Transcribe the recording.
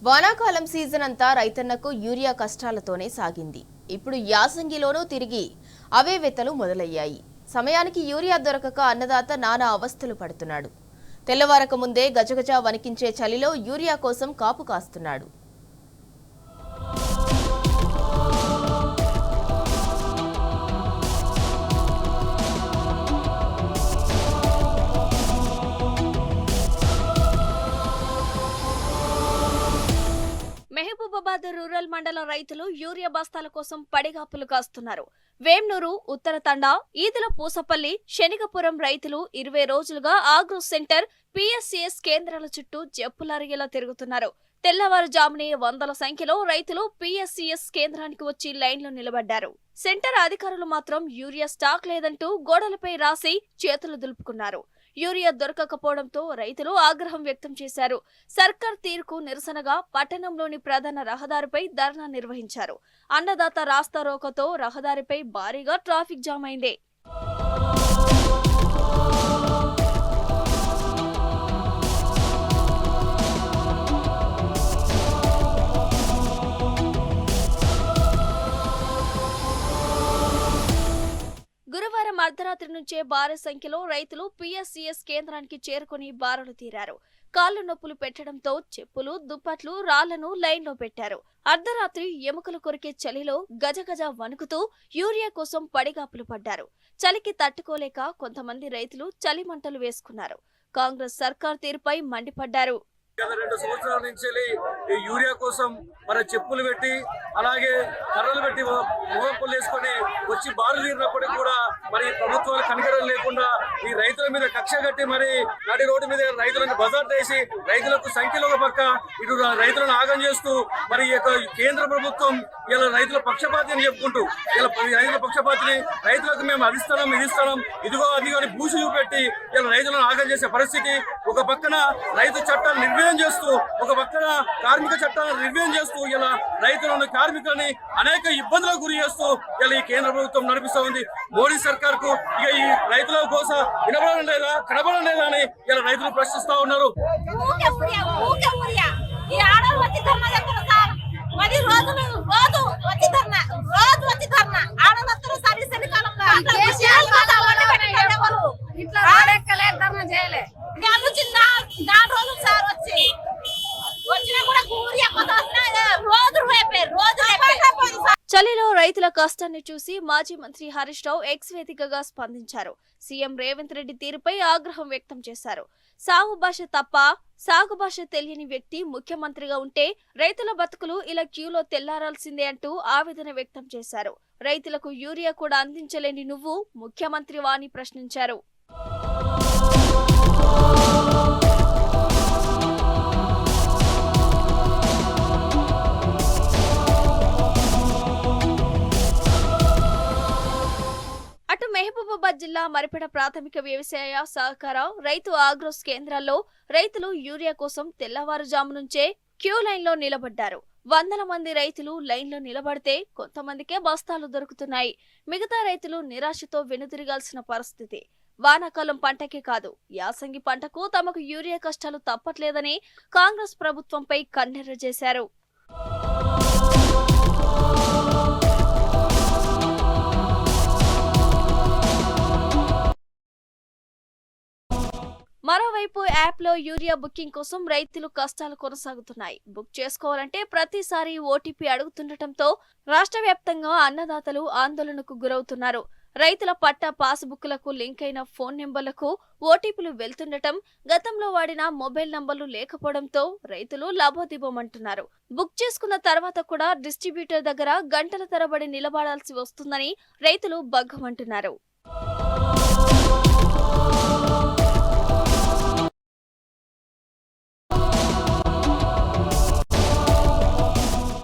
వానాకాలం సీజన్ అంతా రైతన్నకు యూరియా కష్టాలతోనే సాగింది. ఇప్పుడు యాసంగిలోనూ తిరిగి అవే వెతలు మొదలయ్యాయి. సమయానికి యూరియా దొరకక అన్నదాత నానా అవస్థలు పడుతున్నాడు. తెల్లవారక ముందే గజగజ వణికించే చలిలో యూరియా కోసం కాపు కాస్తున్నాడు. మహబూబాబాద్ రూరల్ మండల రైతులు యూరియా బస్తాల కోసం పడిగాపులు కాస్తున్నారు. వేమ్నూరు, ఉత్తర తండా, ఈదుల పూసపల్లి, శనిగపురం రైతులు 20 రోజులుగా ఆగ్రో సెంటర్, పిఎస్సిఎస్ కేంద్రాల చుట్టూ జప్పులారిగేలా తిరుగుతున్నారు. తెల్లవారుజామునే వందల సంఖ్యలో రైతులు పిఎస్సిఎస్ కేంద్రానికి వచ్చి లైన్లో నిలబడ్డారు. సెంటర్ అధికారులు మాత్రం యూరియా స్టాక్ లేదంటూ గోడలపై రాసి చేతులు దులుపుకున్నారు. యూరియా దొరకకపోవడంతో రైతులు ఆగ్రహం వ్యక్తం చేశారు. సర్కార్ తీరుకు నిరసనగా పట్టణంలోని ప్రధాన రహదారిపై ధర్నా నిర్వహించారు. అన్నదాత రాస్తారోకోతో రహదారిపై భారీగా ట్రాఫిక్ జామ్ అయింది. గురువారం అర్ధరాత్రి నుంచే భారీ సంఖ్యలో రైతులు పిఎస్సిఎస్ కేంద్రానికి చేరుకుని బారులు తీరారు. కాళ్లు నొప్పులు పెట్టడంతో చెప్పులు, దుప్పట్లు, రాళ్లను లైన్లో పెట్టారు. అర్ధరాత్రి ఎముకలు కొరికే చలిలో గజగజ వణుకుతూ యూరియా కోసం పడిగాపులు పడ్డారు. చలికి తట్టుకోలేక కొంతమంది రైతులు చలి మంటలు వేసుకున్నారు. కాంగ్రెస్ సర్కార్ తీరుపై మండిపడ్డారు. గత 2 సంవత్సరాల నుంచి ఈ యూరియా కోసం మన చెప్పులు పెట్టి అలాగే కర్రలు పెట్టి ముఖంపులు వేసుకొని వచ్చి బారు తీరినప్పటికీ కూడా మరి ప్రభుత్వాలు కనికరం లేకుండా ఈ రైతుల మీద కక్ష కట్టి మరి నడి రోడ్డు మీద రైతులను బజార్ చేసి రైతులకు సంఖ్యలో ఒక పక్క ఇటు రైతులను ఆగం చేస్తూ మరి కేంద్ర ప్రభుత్వం ఇలా రైతుల పక్షపాతి అని చెప్పుకుంటూ ఇలా రైతుల పక్షపాతిని రైతులకు మేము అదిస్తాం ఇదిస్తాం ఇదిగో అది అని భూసి చూపెట్టి ఇలా రైతులను ఆగం చేసే పరిస్థితి. ఒక పక్కన రైతు చట్టాలు నిర్వీర్యం చేస్తూ ఒక పక్కన కార్మిక చట్టాలను నిర్వీర్యం చేస్తూ ఇలా రైతులను కార్మికులని అనేక ఇబ్బందులకు గురి చేస్తూ ఇలా ఈ కేంద్ర ప్రభుత్వం నడిపిస్తూ ఉంది. మోడీ సర్కార్ కు ఇక ఈ రైతుల కోసం వినబడడం లేదా కనబడడం లేదా అని ఇలా రైతులు ప్రశ్నిస్తా ఉన్నారు. చలిలో రైతుల కష్టాన్ని చూసి మాజీ మంత్రి హరీష్ రావు ఎక్స్ వేదికగా స్పందించారు. సీఎం రేవంత్ రెడ్డి తీరుపై ఆగ్రహం వ్యక్తం చేశారు. సాగు భాష తప్ప సాగు భాష తెలియని వ్యక్తి ముఖ్యమంత్రిగా ఉంటే రైతుల బతుకులు ఇలా క్యూలో తెల్లారాల్సిందే అంటూ ఆవేదన వ్యక్తం చేశారు. రైతులకు యూరియా కూడా అందించలేని నువ్వు ముఖ్యమంత్రివా అని ప్రశ్నించారు. అటు మహబూబాబాద్ జిల్లా మరిపెడ ప్రాథమిక వ్యవసాయ సహకార రైతు ఆగ్రోస్ కేంద్రాల్లో రైతులు యూరియా కోసం తెల్లవారుజాము నుంచే క్యూ లైన్లో నిలబడ్డారు. వందల మంది రైతులు లైన్లో నిలబడితే కొంతమందికే బస్తాలు దొరుకుతున్నాయి. మిగతా రైతులు నిరాశతో వెనుదిరగాల్సిన పరిస్థితి. వానాకాలం పంటకే కాదు యాసంగి పంటకు తమకు యూరియా కష్టాలు తప్పట్లేదని కాంగ్రెస్ ప్రభుత్వంపై కన్నెర్ర చేశారు. మరోవైపు యాప్లో యూరియా బుకింగ్ కోసం రైతులు కష్టాలు కొనసాగుతున్నాయి. బుక్ చేసుకోవాలంటే ప్రతిసారి ఓటీపీ అడుగుతుండటంతో రాష్ట్ర వ్యాప్తంగా అన్నదాతలు ఆందోళనకు గురవుతున్నారు. రైతుల పట్టా పాస్బుక్లకు లింక్ అయిన ఫోన్ నెంబర్లకు ఓటీపీలు వెళ్తుండటం, గతంలో వాడిన మొబైల్ నంబర్లు లేకపోవడంతో రైతులు లాభోదిబోమంటున్నారు. బుక్ చేసుకున్న తర్వాత కూడా డిస్ట్రిబ్యూటర్ దగ్గర గంటల తరబడి నిలబడాల్సి వస్తుందని రైతులు బగ్గమంటున్నారు.